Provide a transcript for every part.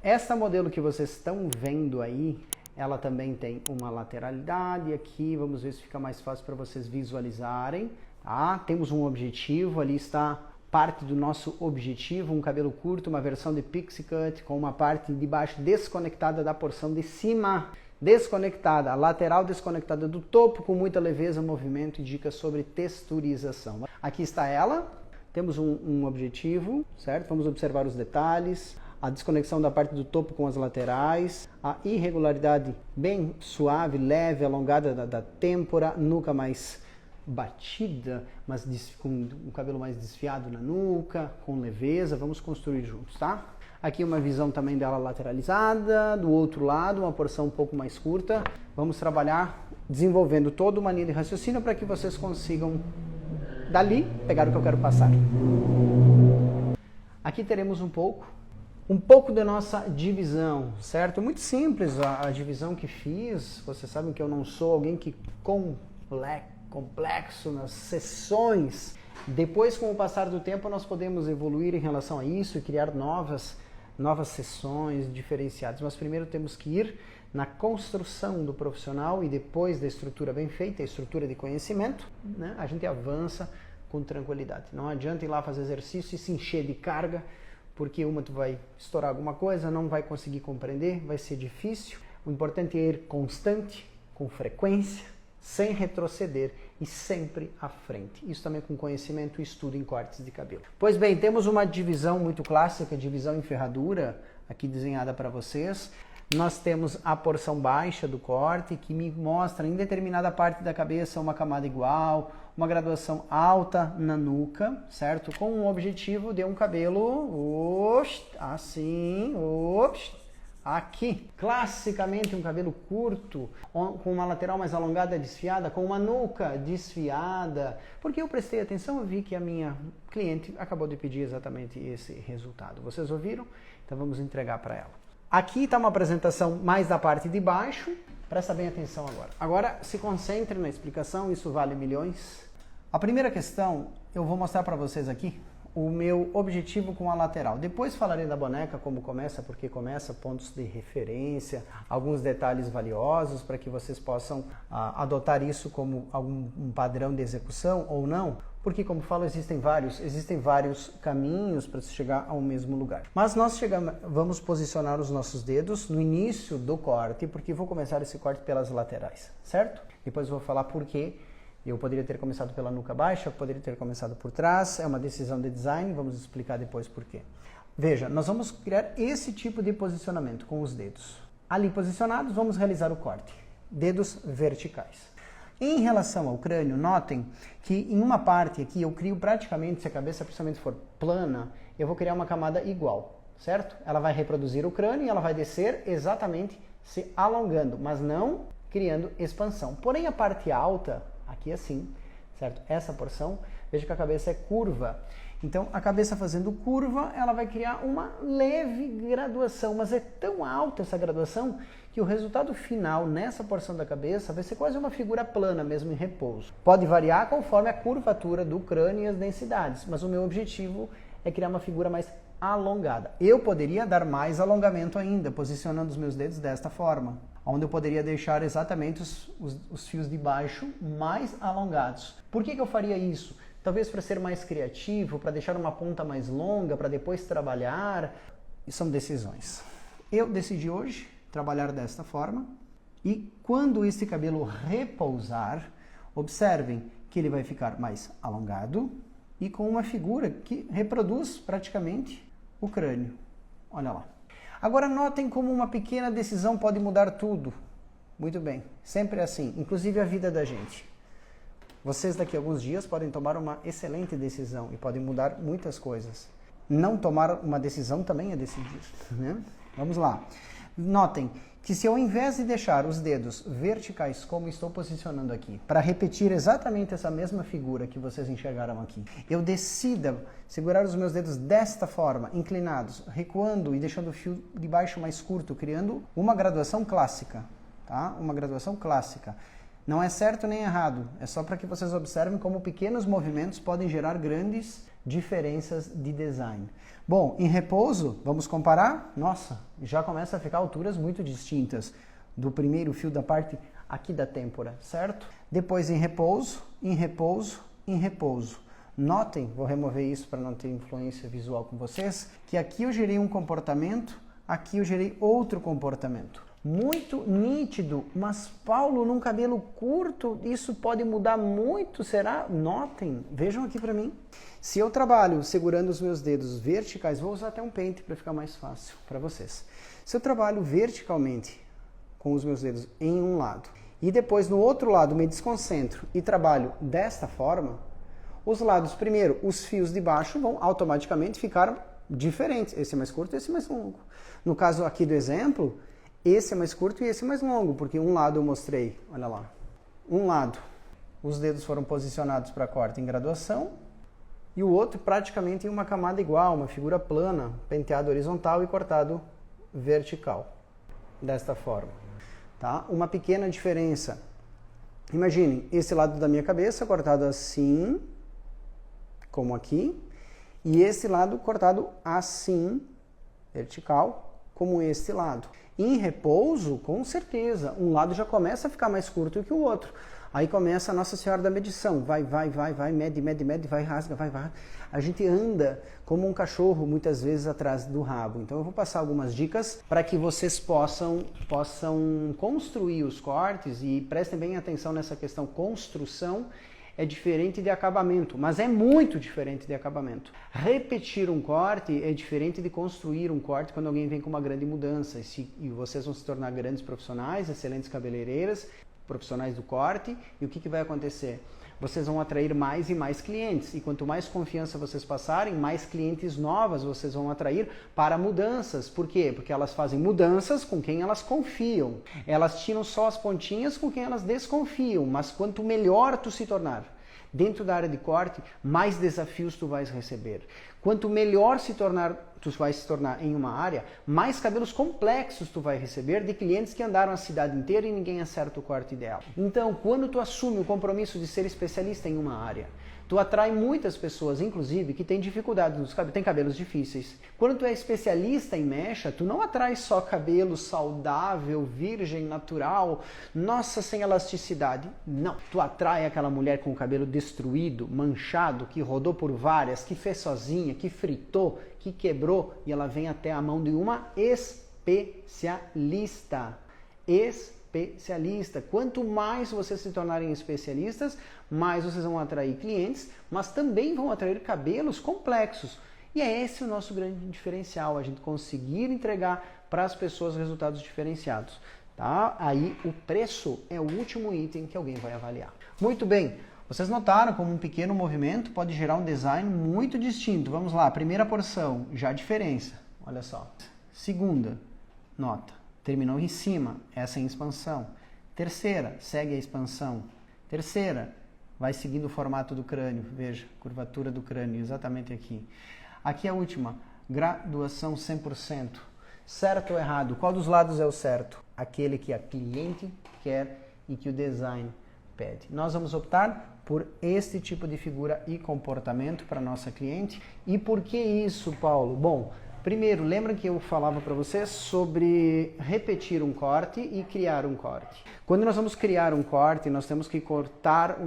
Esta modelo que vocês estão vendo aí, ela também tem uma lateralidade aqui, vamos ver se fica mais fácil para vocês visualizarem, tá? Temos um objetivo, ali está parte do nosso objetivo, um cabelo curto, uma versão de pixie cut com uma parte de baixo desconectada da porção de cima, desconectada, a lateral desconectada do topo, com muita leveza, movimento e dicas sobre texturização. Aqui está ela, temos um objetivo, certo? Vamos observar os detalhes, a desconexão da parte do topo com as laterais, a irregularidade bem suave, leve, alongada da têmpora, nuca mais batida, mas com um cabelo mais desfiado na nuca, com leveza. Vamos construir juntos, tá? Aqui uma visão também dela lateralizada, do outro lado uma porção um pouco mais curta. Vamos trabalhar desenvolvendo toda uma linha de raciocínio para que vocês consigam, dali, pegar o que eu quero passar. Aqui teremos um pouco da nossa divisão, certo? Muito simples a divisão que fiz. Vocês sabem que eu não sou alguém que complexo nas sessões. Depois, com o passar do tempo, nós podemos evoluir em relação a isso e criar novas sessões diferenciadas. Mas primeiro temos que ir na construção do profissional e depois da estrutura bem feita, a estrutura de conhecimento, né? A gente avança com tranquilidade. Não adianta ir lá fazer exercício e se encher de carga, porque tu vai estourar alguma coisa, não vai conseguir compreender, vai ser difícil. O importante é ir constante, com frequência, sem retroceder e sempre à frente. Isso também com conhecimento e estudo em cortes de cabelo. Pois bem, temos uma divisão muito clássica, divisão em ferradura, aqui desenhada para vocês. Nós temos a porção baixa do corte, que me mostra em determinada parte da cabeça uma camada igual, uma graduação alta na nuca, certo? Com o objetivo de um cabelo assim, aqui. Classicamente um cabelo curto, com uma lateral mais alongada desfiada, com uma nuca desfiada. Porque eu prestei atenção e vi que a minha cliente acabou de pedir exatamente esse resultado. Vocês ouviram? Então vamos entregar para ela. Aqui está uma apresentação mais da parte de baixo. Presta bem atenção agora. Agora se concentre na explicação, isso vale milhões. A primeira questão, eu vou mostrar para vocês aqui o meu objetivo com a lateral. Depois falarei da boneca, como começa, porque começa, pontos de referência, alguns detalhes valiosos para que vocês possam adotar isso como um padrão de execução ou não. Porque, como falo, existem vários caminhos para se chegar ao mesmo lugar. Mas nós vamos posicionar os nossos dedos no início do corte, porque vou começar esse corte pelas laterais, certo? Depois vou falar por quê. Eu poderia ter começado pela nuca baixa, poderia ter começado por trás, é uma decisão de design, vamos explicar depois por quê. Veja, nós vamos criar esse tipo de posicionamento com os dedos. Ali posicionados, vamos realizar o corte. Dedos verticais. Em relação ao crânio, notem que em uma parte aqui eu crio praticamente, se a cabeça principalmente for plana, eu vou criar uma camada igual, certo? Ela vai reproduzir o crânio e ela vai descer exatamente se alongando, mas não criando expansão. Porém, a parte alta, aqui assim, certo? Essa porção, veja que a cabeça é curva. Então, a cabeça fazendo curva, ela vai criar uma leve graduação, mas é tão alta essa graduação que o resultado final nessa porção da cabeça vai ser quase uma figura plana, mesmo em repouso. Pode variar conforme a curvatura do crânio e as densidades, mas o meu objetivo é criar uma figura mais alongada. Eu poderia dar mais alongamento ainda, posicionando os meus dedos desta forma, onde eu poderia deixar exatamente os fios de baixo mais alongados. Por que eu faria isso? Talvez para ser mais criativo, para deixar uma ponta mais longa, para depois trabalhar. E são decisões. Eu decidi hoje trabalhar desta forma. E quando esse cabelo repousar, observem que ele vai ficar mais alongado e com uma figura que reproduz praticamente o crânio. Olha lá. Agora notem como uma pequena decisão pode mudar tudo. Muito bem, sempre assim, inclusive a vida da gente. Vocês daqui a alguns dias podem tomar uma excelente decisão e podem mudar muitas coisas. Não tomar uma decisão também é decidir, né? Vamos lá. Notem que se eu, ao invés de deixar os dedos verticais como estou posicionando aqui, para repetir exatamente essa mesma figura que vocês enxergaram aqui, eu decida segurar os meus dedos desta forma, inclinados, recuando e deixando o fio de baixo mais curto, criando uma graduação clássica, tá? Uma graduação clássica. Não é certo nem errado, é só para que vocês observem como pequenos movimentos podem gerar grandes diferenças de design. Bom, em repouso, vamos comparar? Nossa, já começa a ficar alturas muito distintas do primeiro fio da parte aqui da têmpora, certo? Depois em repouso, em repouso, em repouso. Notem, vou remover isso para não ter influência visual com vocês, que aqui eu gerei um comportamento, aqui eu gerei outro comportamento. Muito nítido, mas Paulo, num cabelo curto, isso pode mudar muito, será? Notem, vejam aqui para mim. Se eu trabalho segurando os meus dedos verticais, vou usar até um pente para ficar mais fácil para vocês. Se eu trabalho verticalmente com os meus dedos em um lado e depois no outro lado me desconcentro e trabalho desta forma, os lados, primeiro, os fios de baixo vão automaticamente ficar diferentes. Esse é mais curto, esse é mais longo. No caso aqui do exemplo, esse é mais curto e esse é mais longo, porque um lado eu mostrei, olha lá, um lado os dedos foram posicionados para corte em graduação e o outro praticamente em uma camada igual, uma figura plana, penteado horizontal e cortado vertical, desta forma. Tá? Uma pequena diferença, imaginem, esse lado da minha cabeça cortado assim, como aqui, e esse lado cortado assim, vertical, como este lado. Em repouso, com certeza, um lado já começa a ficar mais curto que o outro. Aí começa a Nossa Senhora da medição. Vai, mede, vai, rasga, vai. A gente anda como um cachorro, muitas vezes, atrás do rabo. Então eu vou passar algumas dicas para que vocês possam construir os cortes e prestem bem atenção nessa questão. Construção é diferente de acabamento, mas é muito diferente de acabamento. Repetir um corte é diferente de construir um corte quando alguém vem com uma grande mudança. E vocês vão se tornar grandes profissionais, excelentes cabeleireiras, profissionais do corte. E o que vai acontecer? Vocês vão atrair mais e mais clientes. E quanto mais confiança vocês passarem, mais clientes novas vocês vão atrair para mudanças. Por quê? Porque elas fazem mudanças com quem elas confiam. Elas tiram só as pontinhas com quem elas desconfiam. Mas quanto melhor tu se tornar dentro da área de corte, mais desafios tu vais receber. Quanto melhor tu vai se tornar em uma área, mais cabelos complexos tu vai receber de clientes que andaram a cidade inteira e ninguém acerta o corte ideal. Então, quando tu assume o compromisso de ser especialista em uma área, tu atrai muitas pessoas, inclusive, que têm dificuldade nos cabelos, têm cabelos difíceis. Quando tu é especialista em mecha, tu não atrai só cabelo saudável, virgem, natural, nossa, sem elasticidade. Não. Tu atrai aquela mulher com o cabelo destruído, manchado, que rodou por várias, que fez sozinha, que fritou, que quebrou, e ela vem até a mão de uma especialista. Especialista. Quanto mais vocês se tornarem especialistas, mais vocês vão atrair clientes, mas também vão atrair cabelos complexos. E é esse o nosso grande diferencial, a gente conseguir entregar para as pessoas resultados diferenciados. Tá? Aí o preço é o último item que alguém vai avaliar. Muito bem, vocês notaram como um pequeno movimento pode gerar um design muito distinto. Vamos lá, primeira porção, já a diferença. Olha só. Segunda, nota. Terminou em cima, essa é a expansão. Terceira, segue a expansão. Terceira, vai seguindo o formato do crânio. Veja, curvatura do crânio, exatamente aqui. Aqui a última, graduação 100%. Certo ou errado? Qual dos lados é o certo? Aquele que a cliente quer e que o design pede. Nós vamos optar por este tipo de figura e comportamento para nossa cliente. E por que isso, Paulo? Bom, primeiro, lembra que eu falava para vocês sobre repetir um corte e criar um corte. Quando nós vamos criar um corte, nós temos que cortar...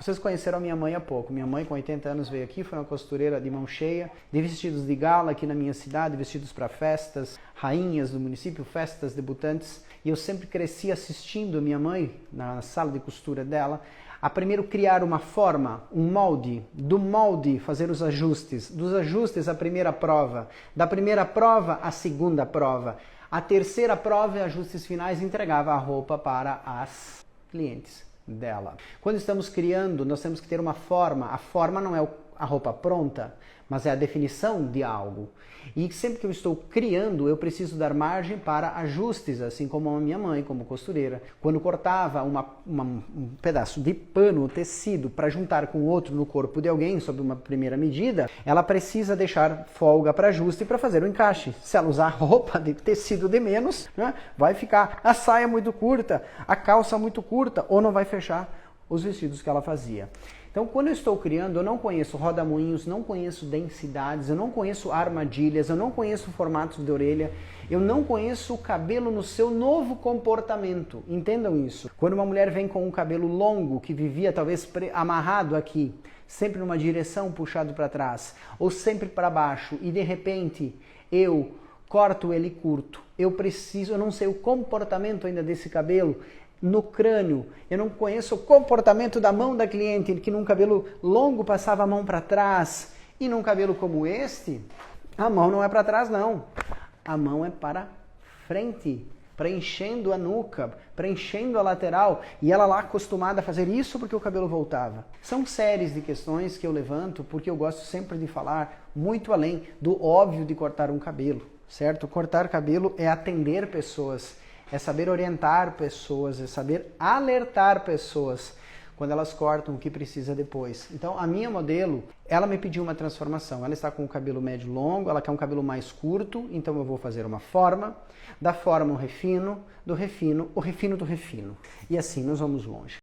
Vocês conheceram a minha mãe há pouco. Minha mãe, com 80 anos, veio aqui, foi uma costureira de mão cheia, de vestidos de gala aqui na minha cidade, vestidos para festas, rainhas do município, festas debutantes. E eu sempre cresci assistindo a minha mãe na sala de costura dela, a primeiro criar uma forma, um molde, do molde fazer os ajustes, dos ajustes a primeira prova, da primeira prova a segunda prova, a terceira prova e ajustes finais entregava a roupa para as clientes dela. Quando estamos criando, nós temos que ter uma forma, a forma não é a roupa pronta, mas é a definição de algo. E sempre que eu estou criando, eu preciso dar margem para ajustes, assim como a minha mãe, como costureira. Quando cortava um pedaço de pano, tecido, para juntar com outro no corpo de alguém, sob uma primeira medida, ela precisa deixar folga para ajuste para fazer o encaixe. Se ela usar roupa de tecido de menos, né, vai ficar a saia muito curta, a calça muito curta, ou não vai fechar os vestidos que ela fazia. Então, quando eu estou criando, eu não conheço rodamuinhos, não conheço densidades, eu não conheço armadilhas, eu não conheço formatos de orelha, eu não conheço o cabelo no seu novo comportamento. Entendam isso. Quando uma mulher vem com um cabelo longo, que vivia talvez amarrado aqui, sempre numa direção puxado para trás, ou sempre para baixo, e de repente eu corto ele curto, eu não sei o comportamento ainda desse cabelo, no crânio, eu não conheço o comportamento da mão da cliente, que num cabelo longo passava a mão para trás, e num cabelo como este, a mão não é para trás não, a mão é para frente, preenchendo a nuca, preenchendo a lateral, e ela lá acostumada a fazer isso porque o cabelo voltava. São séries de questões que eu levanto porque eu gosto sempre de falar muito além do óbvio de cortar um cabelo, certo? Cortar cabelo é atender pessoas, é saber orientar pessoas, é saber alertar pessoas quando elas cortam o que precisa depois. Então, a minha modelo, ela me pediu uma transformação. Ela está com o cabelo médio longo, ela quer um cabelo mais curto, então eu vou fazer uma forma, da forma um refino, do refino, o refino do refino. E assim nós vamos longe.